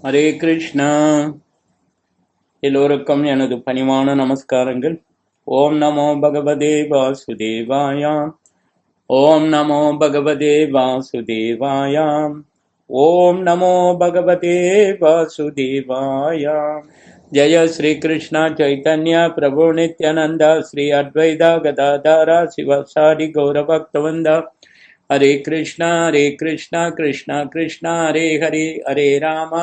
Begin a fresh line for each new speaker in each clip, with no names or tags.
ஹரே கிருஷ்ணா. எல்லோருக்கும் எனது பணிவான நமஸ்காரங்கள். ஓம் நமோ பகவதே வாசுதேவாயாம். ஓம் நமோ பகவதே வாசுதேவாயாம். ஓம் நமோ பகவதே வாசுதேவாயாம். ஜெய ஸ்ரீ கிருஷ்ணா சைத்தன்யா பிரபு நித்யானந்தா ஸ்ரீ அத்வைதா கதாதாரா சிவசாரி கௌரபக்தவந்தா. ஹரே கிருஷ்ணா கிருஷ்ணா கிருஷ்ணா ஹரே ஹரே, ஹரே ராமா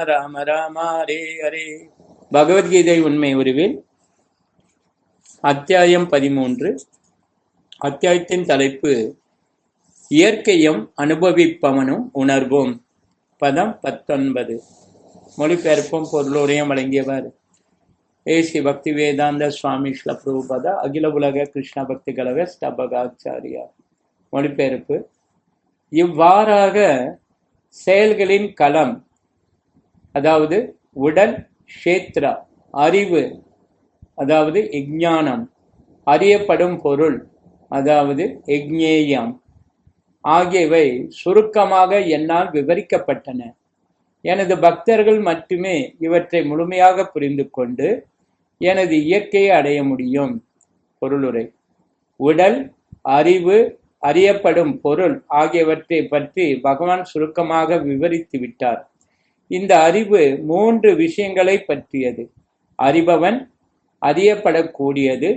ராம ராம ஹரே ஹரே. பகவத்கீதை உண்மை உருவில் அத்தியாயம் 13. அத்தியாயத்தின் தலைப்பு இயற்கையும் அனுபவிப்பவனும் உணர்வும். பதம் 19. மொழிபெயர்ப்பும் பொருளுரையும் வழங்கியவர் ஏசி பக்தி வேதாந்த சுவாமி ஸ்ரீல பிரபுபாதா, அகில உலக கிருஷ்ண பக்தி கழக ஸ்தாபகாச்சாரியா. மொழிபெயர்ப்பு: இவ்வாறாக செயல்களின் களம், அதாவது உடல், க்ஷேத்ரா அறிவு, அதாவது விஞ்ஞானம், அறியப்படும் பொருள், அதாவது விஞ்ஞேயம் ஆகியவை சுருக்கமாக என்னால் விவரிக்கப்பட்டன. எனது பக்தர்கள் மட்டுமே இவற்றை முழுமையாக புரிந்து கொண்டு எனது இயற்கையை அடைய முடியும். பொருளுரை: உடல், அறிவு, அறியப்படும் பொருள் ஆகியவற்றை பற்றி பகவான் சுருக்கமாக விவரித்து விட்டார். இந்த அறிவு 3 விஷயங்களை பற்றியது: அறிபவன், அறியப்படக்கூடியது,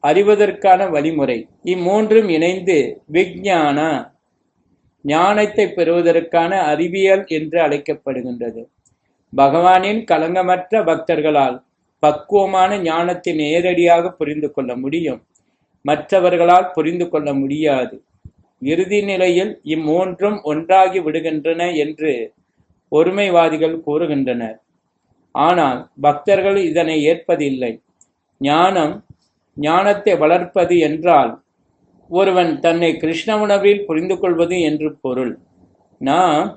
அறிவதற்கான வழிமுறை. இம்மூன்றும் இணைந்து விஞ்ஞான, ஞானத்தை பெறுவதற்கான அறிவியல் என்று அழைக்கப்படுகின்றது. பகவானின் களங்கமற்ற பக்தர்களால் பக்குவமான ஞானத்தை நேரடியாக புரிந்து கொள்ள முடியும். மற்றவர்களால் புரிந்து கொள்ள முடியாது. இறுதி நிலையில் இம்மூன்றும் ஒன்றாகி விடுகின்றன என்று ஒருமைவாதிகள் கூறுகின்றனர். ஆனால் பக்தர்கள் இதனை ஏற்பதில்லை. ஞானத்தை வளர்ப்பது என்றால் ஒருவன் தன்னை கிருஷ்ண உணர்வில் புரிந்து கொள்வது என்று பொருள். நாம்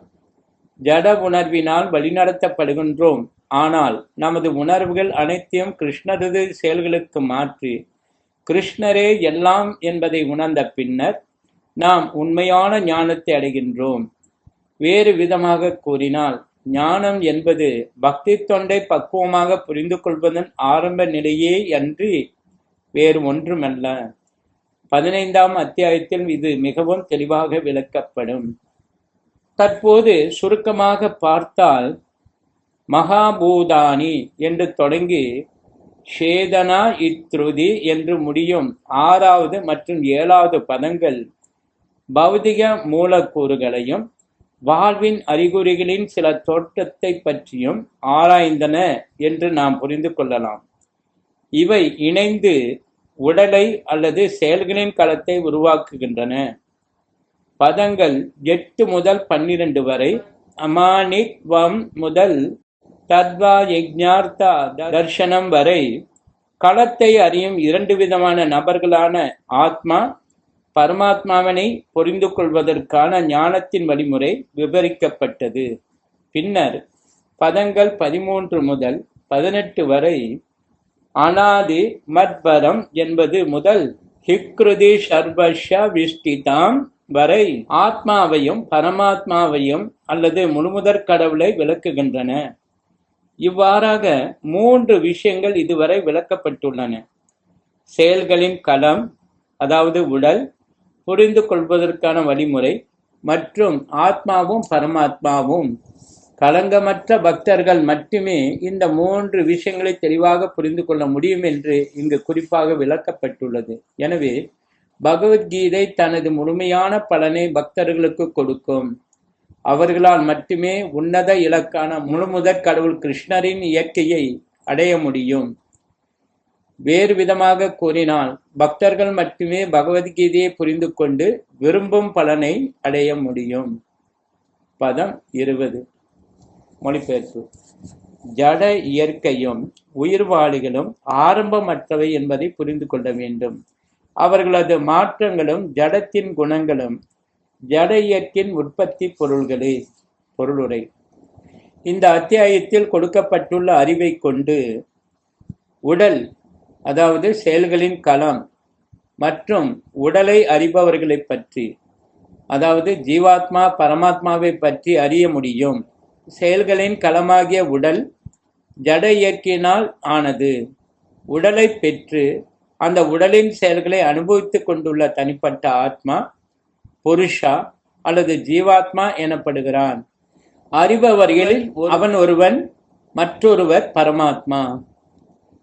ஜட உணர்வினால் வழிநடத்தப்படுகின்றோம். ஆனால் நமது உணர்வுகள் அனைத்தையும் கிருஷ்ணரது செயல்களுக்கு மாற்றி கிருஷ்ணரே எல்லாம் என்பதை உணர்ந்த பின்னர் நாம் உண்மையான ஞானத்தை அடைகின்றோம். வேறு விதமாக கூறினால், ஞானம் என்பது பக்தி தொண்டை பக்குவமாக புரிந்து கொள்வதன் ஆரம்ப நிலையே அன்றி வேறு ஒன்றுமல்ல. 15ஆம் அத்தியாயத்தில் இது மிகவும் தெளிவாக விளக்கப்படும். தற்போது சுருக்கமாக பார்த்தால், மகாபூதானி என்று தொடங்கி சேதனா இத்ருதி என்று முடியும் 6வது மற்றும் 7வது பதங்கள் பௌதிக மூலக்கூறுகளையும் வாழ்வின் அறிகுறிகளின் சில தோற்றத்தை பற்றியும் ஆராய்ந்தன என்று நாம் புரிந்து கொள்ளலாம். இவை இணைந்து உடலை அல்லது செயல்களின் களத்தை உருவாக்குகின்றன. பதங்கள் 8 முதல் 12 வரை அமானித்வம் முதல் தத்வா யஜ்ஞார்த்தா தர்சனம் வரை களத்தை அறியும் 2 விதமான நபர்களான ஆத்மா, பரமாத்மாவினை புரிந்து கொள்வதற்கான ஞானத்தின் வழிமுறை விவரிக்கப்பட்டது. பின்னர் பதங்கள் 13 முதல் 18 வரை அனாதி மத்பரம் என்பது முதல் ஹிக்ருதி சர்வஷ விஷ்டிதாம் வரை ஆத்மாவையும் பரமாத்மாவையும் அல்லது முழுமுதற் கடவுளை விளக்குகின்றன. இவ்வாறாக 3 விஷயங்கள் இதுவரை விளக்கப்பட்டுள்ளன: செயல்களின் களம், அதாவது உடல், புரிந்து கொள்வதற்கான வழிமுறை, மற்றும் ஆத்மாவும் பரமாத்மாவும். களங்கமற்ற பக்தர்கள் மட்டுமே இந்த 3 விஷயங்களை தெளிவாக புரிந்து கொள்ள முடியும் என்று இங்கு குறிப்பாக விளக்கப்பட்டுள்ளது. எனவே பகவத்கீதை தனது முழுமையான பலனை பக்தர்களுக்கு கொடுக்கும். அவர்களால் மட்டுமே உன்னத இலக்கான முழுமுதற் கடவுள் கிருஷ்ணரின் இயற்கையை அடைய முடியும். வேறு விதமாக கூறினால், பக்தர்கள் மட்டுமே பகவத்கீதையை புரிந்து கொண்டு விரும்பும் பலனை அடைய முடியும். பதம் 20. மொழிபெயர்ப்பு: ஜட இயற்கையும் உயிர்வாளிகளும் ஆரம்பமற்றவை என்பதை புரிந்து கொள்ள வேண்டும். அவர்களது மாற்றங்களும் ஜடத்தின் குணங்களும் ஜட இயற்கையின் உற்பத்தி பொருள்களே. பொருளுரை: இந்த அத்தியாயத்தில் கொடுக்கப்பட்டுள்ள அறிவை கொண்டு உடல், அதாவது செயல்களின் களம், மற்றும் உடலை அறிபவர்களை பற்றி, அதாவது ஜீவாத்மா பரமாத்மாவை பற்றி அறிய முடியும். செயல்களின் களமாகிய உடல் ஜட இயற்கையினால் ஆனது. உடலை பெற்று அந்த உடலின் செயல்களை அனுபவித்துக் கொண்டுள்ள தனிப்பட்ட ஆத்மா புருஷா அல்லது ஜீவாத்மா எனப்படுகிறான். அறிபவர்களில் அவன் ஒருவன், மற்றொருவர் பரமாத்மா.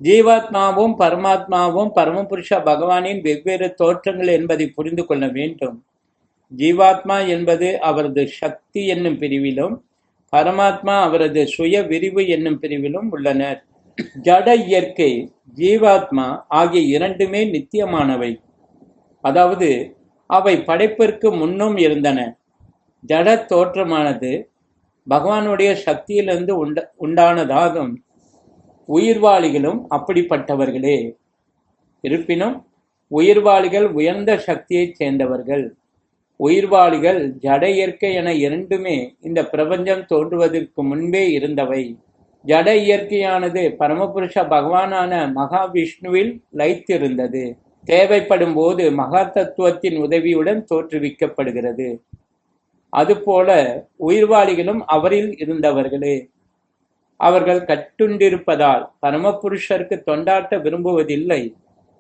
ஜீவாத்மாவும் பரமாத்மாவும் பரமபுருஷ பகவானின் வெவ்வேறு தோற்றங்கள் என்பதை புரிந்து கொள்ள வேண்டும். ஜீவாத்மா என்பது அவரது சக்தி என்னும் பிரிவிலும், பரமாத்மா அவரது சுய விரிவு என்னும் பிரிவிலும் உள்ளனர். ஜட இயற்கை, ஜீவாத்மா ஆகிய இரண்டுமே நித்தியமானவை. அதாவது அவை படைப்பிற்கு முன்னும் இருந்தன. ஜட தோற்றமானது பகவானுடைய சக்தியிலிருந்து உண்டானதாகும். உயிர்வாளிகளும் அப்படிப்பட்டவர்களே. இருப்பினும் உயிர்வாளிகள் உயர்ந்த சக்தியைச் சேர்ந்தவர்கள். உயிர்வாளிகள் ஜட இயற்கை என இரண்டுமே இந்த பிரபஞ்சம் தோன்றுவதற்கு முன்பே இருந்தவை. ஜட இயற்கையானது பரமபுருஷ பகவானான மகாவிஷ்ணுவில் லயித்திருந்தது. தேவைப்படும் போது மகா தத்துவத்தின் உதவியுடன் தோற்றுவிக்கப்படுகிறது. அதுபோல உயிர்வாளிகளும் அவரில் இருந்தவர்களே. அவர்கள் கட்டுண்டிருப்பதால் பரமபுருஷருக்கு தொண்டாட்ட விரும்புவதில்லை.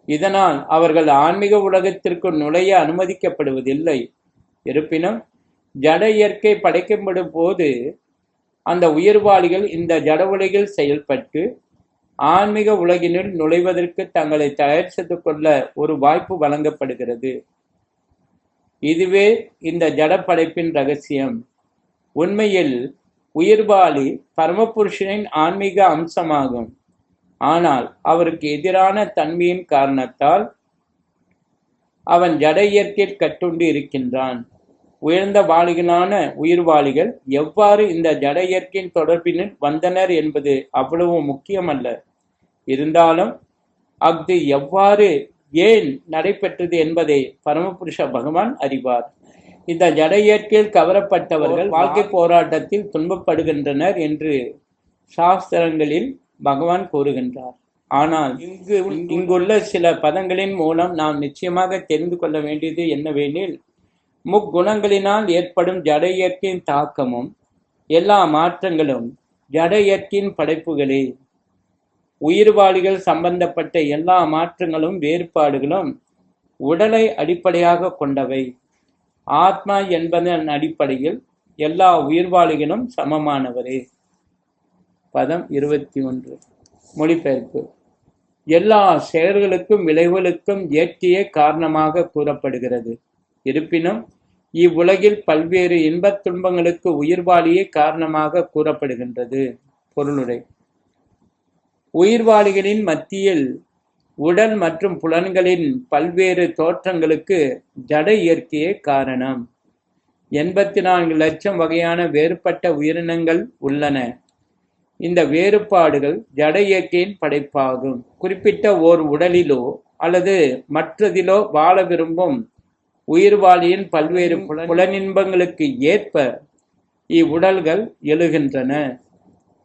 இதனால் அவர்கள் ஆன்மீக உலகத்திற்குள் நுழைய அனுமதிக்கப்படுவதில்லை. இருப்பினும் ஜட இயற்கை படைக்கப்படும் போது அந்த உயிர்வாளிகள் இந்த ஜட உலகில் செயல்பட்டு ஆன்மீக உலகினுள் நுழைவதற்கு தங்களை தயார் செய்து கொள்ள ஒரு வாய்ப்பு வழங்கப்படுகிறது. இதுவே இந்த ஜட படைப்பின் ரகசியம். உண்மையில் உயிர்வாளி பரமபுருஷனின் ஆன்மீக அம்சமாகும். ஆனால் அவருக்கு எதிரான தன்மையின் காரணத்தால் அவன் ஜட இயற்கையில் கட்டுண்டு இருக்கின்றான். உயர்ந்த வாளிகளான உயிர்வாளிகள் எவ்வாறு இந்த ஜட இயற்கையின் தொடர்பினில் வந்தனர் என்பது அவ்வளவு முக்கியமல்ல. இருந்தாலும் அது எவ்வாறு ஏன் நடைபெற்றது என்பதை பரமபுருஷ பகவான் அறிவார். இந்த ஜட இயற்கையில் கவரப்பட்டவர்கள் வாழ்க்கை போராட்டத்தில் துன்பப்படுகின்றனர் என்று சாஸ்திரங்களில் பகவான் கூறுகின்றார். ஆனால் இங்குள்ள சில பதங்களின் மூலம் நாம் நிச்சயமாக தெரிந்து கொள்ள வேண்டியது என்னவெனில், முக்குணங்களினால் ஏற்படும் ஜட இயற்கையின் தாக்கமும் எல்லா மாற்றங்களும் ஜட இயற்கையின் படைப்புகளே. உயிர்வாளிகள் சம்பந்தப்பட்ட எல்லா மாற்றங்களும் வேறுபாடுகளும் உடலை அடிப்படையாக கொண்டவை. ஆத்மா என்பதன் அடிப்படையில் எல்லா உயிர்வாளிகளும் சமமானவரே. பதம் 21. மொழிபெயர்ப்பு. எல்லா செயல்களுக்கும் விளைவுகளுக்கும் இயற்கையே காரணமாக கூறப்படுகிறது. இருப்பினும் இவ்வுலகில் பல்வேறு இன்பத் துன்பங்களுக்கு உயிர்வாளியே காரணமாக கூறப்படுகின்றது. பொருளுரை. உயிர்வாளிகளின் மத்தியில் உடல் மற்றும் புலன்களின் பல்வேறு தோற்றங்களுக்கு ஜட இயற்கையே காரணம். 84 லட்சம் வகையான வேறுபட்ட உயிரினங்கள் உள்ளன. இந்த வேறுபாடுகள் ஜட இயற்கையின் படைப்பாகும். குறிப்பிட்ட ஓர் உடலிலோ அல்லது மற்றதிலோ வாழ விரும்பும் உயிர்வாளியின் பல்வேறு புலனின்பங்களுக்கு ஏற்ப இவ்வுடல்கள் எழுகின்றன.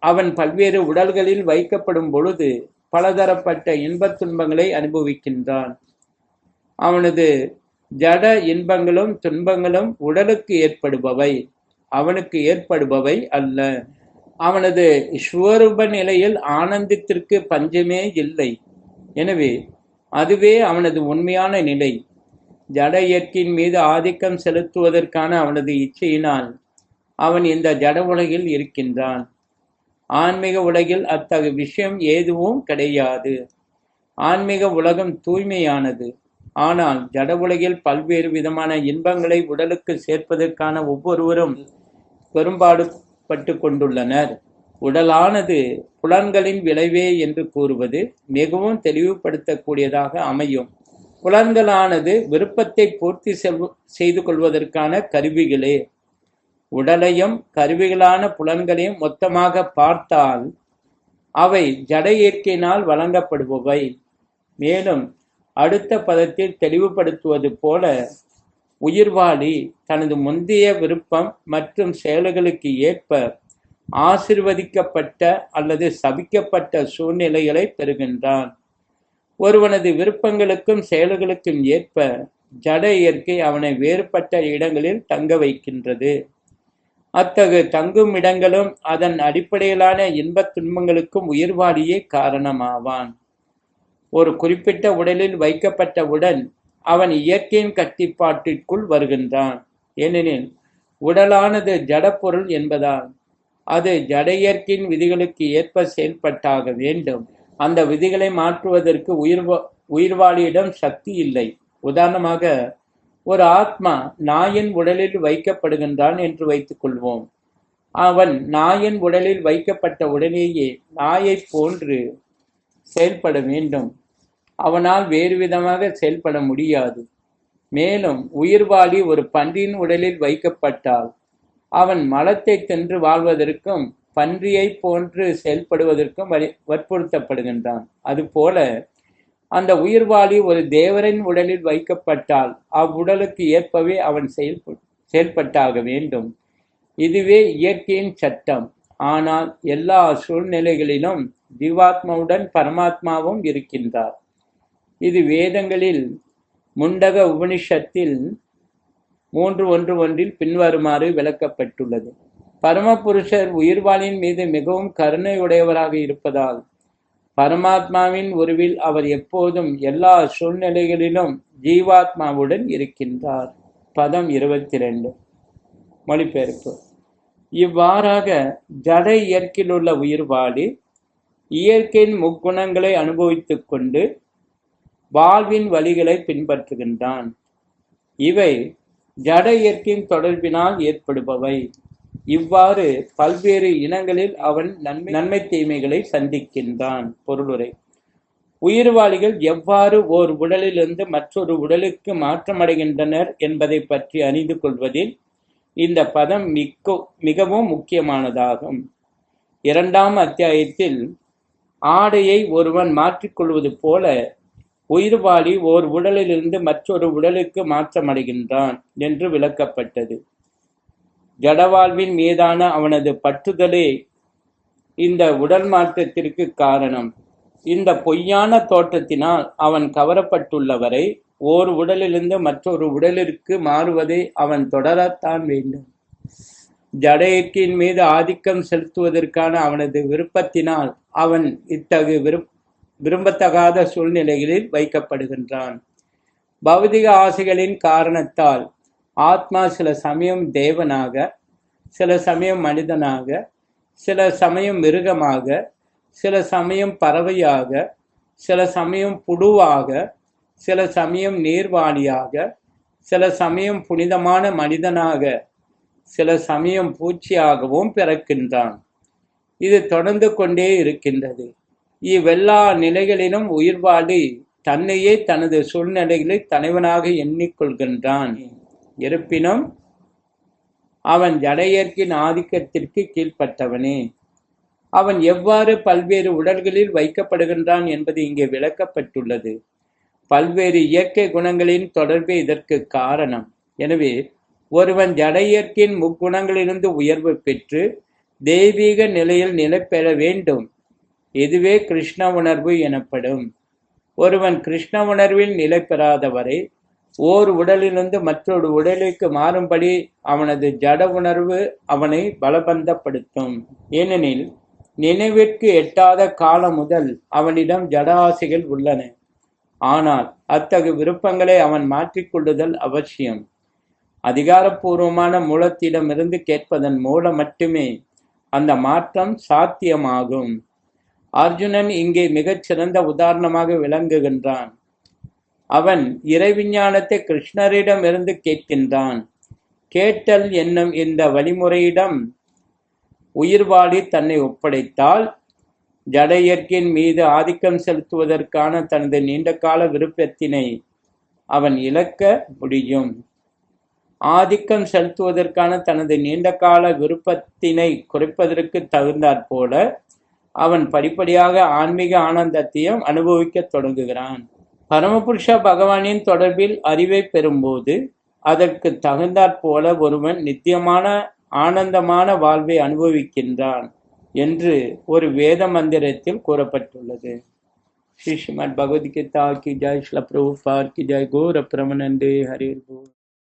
அவன் பல்வேறு உடல்களில் வைக்கப்படும் பொழுது பலதரப்பட்ட இன்பத் துன்பங்களை அனுபவிக்கின்றான். அவனது ஜட இன்பங்களும் துன்பங்களும் உடலுக்கு ஏற்படுபவை, அவனுக்கு ஏற்படுபவை அல்ல. அவனது ஸ்வரூப நிலையில் ஆனந்தத்திற்கு பஞ்சமே இல்லை. எனவே அதுவே அவனது உண்மையான நிலை. ஜட இயற்கையின் மீது ஆதிக்கம் செலுத்துவதற்கான அவனது இச்சையினால் அவன் இந்த ஜட உலகில் இருக்கின்றான். ஆன்மீக உலகில் அத்தகைய விஷயம் எதுவும் கிடையாது. ஆன்மீக உலகம் தூய்மையானது. ஆனால் ஜட உலகில் பல்வேறு விதமான இன்பங்களை உடலுக்கு சேர்ப்பதற்கான ஒவ்வொருவரும் பெரும்பாடுபட்டு கொண்டுள்ளனர். உடலானது புலன்களின் விளைவே என்று கூறுவது மிகவும் தெளிவுபடுத்தக்கூடியதாக அமையும். புலன்களானது விருப்பத்தை பூர்த்தி செய்து கொள்வதற்கான கருவிகளே. உடலையும் கருவிகளான புலன்களையும் மொத்தமாக பார்த்தால் அவை ஜட இயற்கையினால் வழங்கப்படுபவை. மேலும் அடுத்த பதத்தில் தெளிவுபடுத்துவது போல, உயிர்வாளி தனது முந்தைய விருப்பம் மற்றும் செயல்களுக்கு ஏற்ப ஆசிர்வதிக்கப்பட்ட அல்லது சபிக்கப்பட்ட சூழ்நிலைகளை பெறுகின்றான். ஒருவனது விருப்பங்களுக்கும் செயல்களுக்கும் ஏற்ப ஜட இயற்கை அவனை வேறுபட்ட இடங்களில் தங்க வைக்கின்றது. அத்தகு தங்கும் இடங்களும் அதன் அடிப்படையிலான இன்பத் துன்பங்களுக்கும் உயிர்வாளியே காரணமாவான். ஒரு குறிப்பிட்ட உடலில் வைக்கப்பட்டவுடன் அவன் இயற்கையின் கட்டுப்பாட்டிற்குள் வருகின்றான். ஏனெனில் உடலானது ஜடப்பொருள் என்பதால் அது ஜட இயற்கையின் விதிகளுக்கு ஏற்ப செயல்பட்டாக வேண்டும். அந்த விதிகளை மாற்றுவதற்கு உயிர்வாளியிடம் சக்தி இல்லை. உதாரணமாக, ஒரு ஆத்மா நாயின் உடலில் வைக்கப்படுகின்றான் என்று வைத்துக் கொள்வோம். அவன் நாயின் உடலில் வைக்கப்பட்ட உடனேயே நாயை போன்று செயல்பட வேண்டும். அவனால் வேறு விதமாக செயல்பட முடியாது. மேலும் உயிர்வாளி ஒரு பன்றியின் உடலில் வைக்கப்பட்டால் அவன் மலத்தை தின்று வாழ்வதற்கும் பன்றியை போன்று செயல்படுவதற்கும் வற்புறுத்தப்படுகின்றான். அதுபோல அந்த உயிர்வாளி ஒரு தேவரின் உடலில் வைக்கப்பட்டால் அவ்வுடலுக்கு ஏற்பவே அவன் செயல்பட்டாக வேண்டும். இதுவே இயற்கையின் சட்டம். ஆனால் எல்லா சூழ்நிலைகளிலும் ஜீவாத்மாவுடன் பரமாத்மாவும் இருக்கின்றார். இது வேதங்களில் முண்டக உபனிஷத்தில் 3:1 பின்வருமாறு விளக்கப்பட்டுள்ளது. பரமபுருஷர் உயிர்வாளியின் மீது மிகவும் கருணையுடையவராக இருப்பதால் பரமாத்மாவின் உருவில் அவர் எப்போதும் எல்லா சூழ்நிலைகளிலும் ஜீவாத்மாவுடன் இருக்கின்றார். பதம் 22. மொழிபெயர்ப்பு. இவ்வாறாக ஜட இயற்கையிலுள்ள உயிர்வாளி இயற்கையின் முக்குணங்களை அனுபவித்துக் கொண்டு வாழ்வின் வழிகளை பின்பற்றுகின்றான். இவை ஜட இயற்கையின் தொடர்பினால் ஏற்படுபவை. இவ்வாறு பல்வேறு இனங்களில் அவன் நன்மை தீமைகளை சந்திக்கின்றான். பொருளுரை. உயிர்வாளிகள் எவ்வாறு ஓர் உடலிலிருந்து மற்றொரு உடலுக்கு மாற்றமடைகின்றனர் என்பதை பற்றி அறிந்து கொள்வதில் இந்த பதம் மிகவும் முக்கியமானதாகும். 2ஆம் அத்தியாயத்தில் ஆடையை ஒருவன் மாற்றிக்கொள்வது போல உயிர்வாளி ஓர் உடலிலிருந்து மற்றொரு உடலுக்கு மாற்றமடைகின்றான் என்று விளக்கப்பட்டது. ஜடவாழ்வின் மீதான அவனது பற்றுதலே இந்த உடல் மாற்றத்திற்கு காரணம். இந்த பொய்யான தோற்றத்தினால் அவன் கவரப்பட்டுள்ளவரை ஓர் உடலிலிருந்து மற்றொரு உடலிற்கு மாறுவதை அவன் தொடரத்தான் வேண்டும். ஜட இயற்கையின் மீது ஆதிக்கம் செலுத்துவதற்கான அவனது விருப்பத்தினால் அவன் இத்தகு விரும்பத்தகாத சூழ்நிலைகளில் வைக்கப்படுகின்றான். பௌதிக ஆசைகளின் காரணத்தால் ஆத்மா சில சமயம் தேவனாக, சில சமயம் மனிதனாக, சில சமயம் மிருகமாக, சில சமயம் பறவையாக, சில சமயம் புழுவாக, சில சமயம் நீர்வாளியாக, சில சமயம் புனிதமான மனிதனாக, சில சமயம் பூச்சியாகவும் பிறக்கின்றான். இது தொடர்ந்து கொண்டே இருக்கின்றது. இவ்வெல்லா நிலைகளிலும் உயிர்வாளி தன்னையே தனது சூழ்நிலைகளில் தலைவனாக எண்ணிக்கொள்கின்றான். இருப்பினும் அவன் ஜட இயற்கையின் ஆதிக்கத்திற்கு கீழ்ப்பட்டவனே. அவன் எவ்வாறு பல்வேறு உடல்களில் வைக்கப்படுகின்றான் என்பது இங்கே விளக்கப்பட்டுள்ளது. பல்வேறு இயற்கை குணங்களின் தொடர்பே இதற்கு காரணம். எனவே ஒருவன் ஜட இயற்கையின் முக்குணங்களிலிருந்து உயர்வு பெற்று தெய்வீக நிலையில் நிலை பெற வேண்டும். இதுவே கிருஷ்ண உணர்வு எனப்படும். ஒருவன் கிருஷ்ண உணர்வில் நிலை பெறாதவரை ஓர் உடலிலிருந்து மற்றொரு உடலுக்கு மாறும்படி அவனது ஜட உணர்வு அவனை பலபந்தப்படுத்தும். ஏனெனில் நினைவிற்கு எட்டாத காலம் முதல் அவனிடம் ஜட ஆசைகள் உள்ளன. ஆனால் அத்தகு விருப்பங்களை அவன் மாற்றிக்கொள்ளுதல் அவசியம். அதிகாரப்பூர்வமான மூலத்திடமிருந்து கேட்பதன் மூலம் மட்டுமே அந்த மாற்றம் சாத்தியமாகும். அர்ஜுனன் இங்கே மிகச் சிறந்த உதாரணமாக விளங்குகின்றான். அவன் இறைவிஞ்ஞானத்தை கிருஷ்ணரிடம் இருந்து கேட்கின்றான். கேட்டல் என்னும் இந்த வழிமுறையிடம் உயிர்வாளி தன்னை ஒப்படைத்தால் ஜட இயற்கையின் மீது ஆதிக்கம் செலுத்துவதற்கான தனது நீண்டகால விருப்பத்தினை அவன் இழக்க முடியும். ஆதிக்கம் செலுத்துவதற்கான தனது நீண்டகால விருப்பத்தினை குறைப்பதற்கு தகுந்தாற்போல அவன் படிப்படியாக ஆன்மீக ஆனந்தத்தையும் அனுபவிக்க தொடங்குகிறான். பரமபுருஷ பகவானின் தொடர்பில் அறிவை பெறும்போது அதற்கு தகுந்தாற்போல ஒருவன் நித்தியமான ஆனந்தமான வாழ்வை அனுபவிக்கின்றான் என்று ஒரு வேத மந்திரத்தில் கூறப்பட்டுள்ளது. ஸ்ரீ ஸ்ரீமத் பகவத்கீதா கி ஜெய், ஸ்ரீல பிரபுபாத் கி ஜெய், கௌர பிரமநந்தே ஹரி போல்.